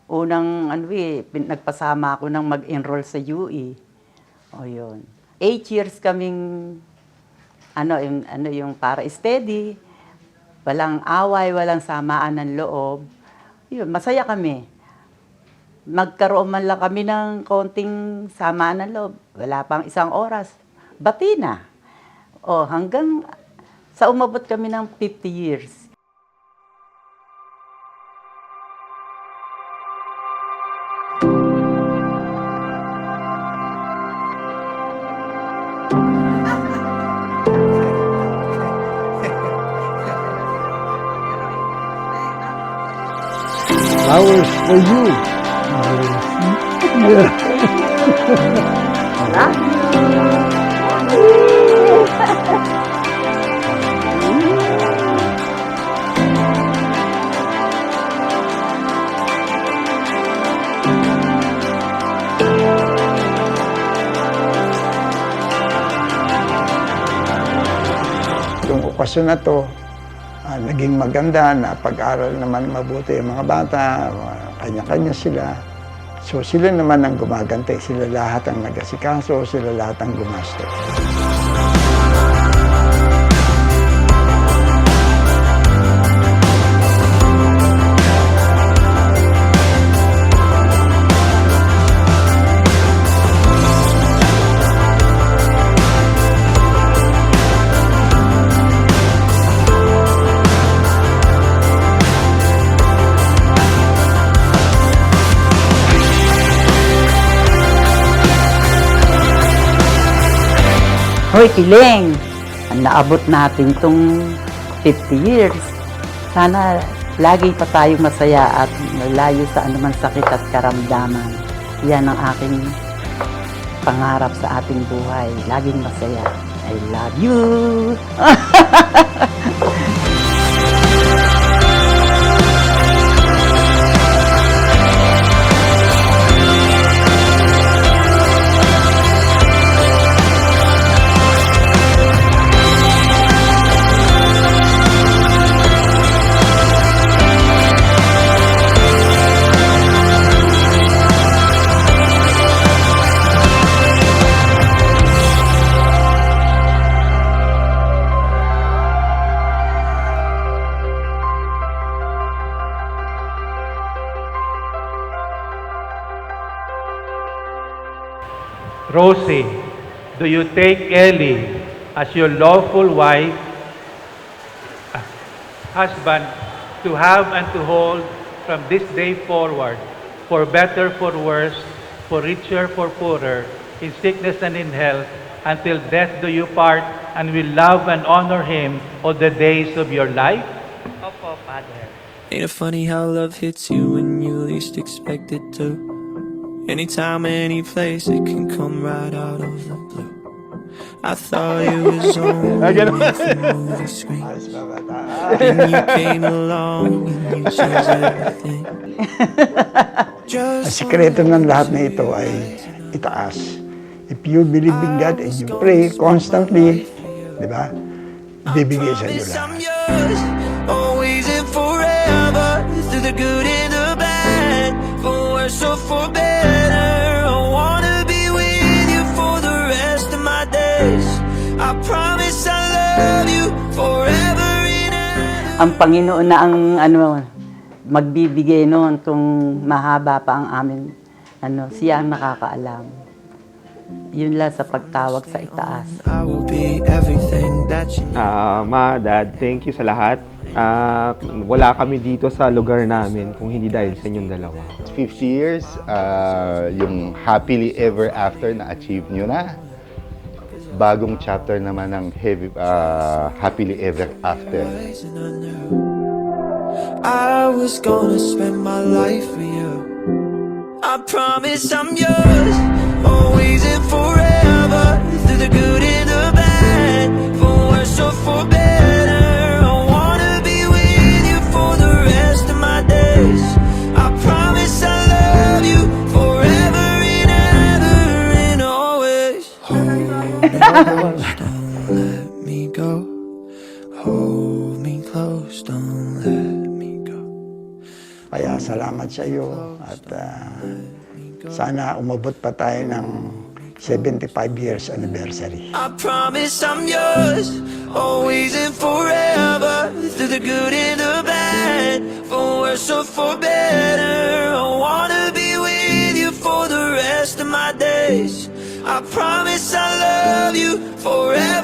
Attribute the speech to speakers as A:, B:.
A: unang nagpasama ako ng mag-enroll sa UE. O yun. 8 years kaming yung para steady, walang away, walang samaan ng loob. Yun, masaya kami. Magkaroon man lang kami ng konting samaan ng loob. Wala pang 1 oras. Bati na. O, hanggang sa umabot kami ng 50 years.
B: Flowers for you. Itong okasyon na to, naging maganda, na pag-aral naman mabuti yung mga bata, kanya-kanya sila. So sila naman ang gumagantay, sila lahat ang nag-asikaso, sila lahat ang gumastos.
A: Hoy, Kiling! Naabot natin itong 50 years. Sana lagi pa tayong masaya at malayo sa anumang sakit at karamdaman. Yan ang aking pangarap sa ating buhay. Laging masaya. I love you!
C: Rosie, do you take Ellie as your lawful wife, husband, to have and to hold from this day forward, for better, for worse, for richer, for poorer, in sickness and in health, until death do you part, and will love and honor him all the days of your life? Opo, Father.
D: Ain't it funny how love hits you when you least expect it to? Anytime, any place, it can come right out of the blue. I thought it was only the movie screen, and you came along and you changed everything.
B: Ang sikreto ng lahat na ito ay itaas. If you believe in God and you pray constantly, di ba? Bibigay sa iyo lahat.
D: Always and forever, through the good and the bad, for worse or for better. I wanna be with you for the rest of my days. I promise I love you forever and ever.
A: Ang Panginoon na ang magbibigay noon kung mahaba pa ang amin, siya ang nakakaalam. Yun lang sa pagtawag sa itaas.
D: I will be everything that you need.
E: Ma, Dad, thank you sa lahat. Wala kami dito sa lugar namin kung hindi dahil sa inyong dalawa.
F: 50 years, yung happily ever after na-achieve nyo na. Bagong chapter naman ng happily ever after.
D: I was gonna spend my life with you. I promise I'm yours, always and forever, through the good and the bad, for worse or for better. I wanna be with you for the rest of my days. I promise I love you forever and ever and always. Hold me close, don't let me go. Hold me close, don't let me go.
B: Kaya Kaya salamat sa iyo at sana umabot pa tayo ng 75 years anniversary.
D: I promise I'm yours, always and forever, through the good and the bad, for worse or for better. I wanna be with you for the rest of my days. I promise I love you forever.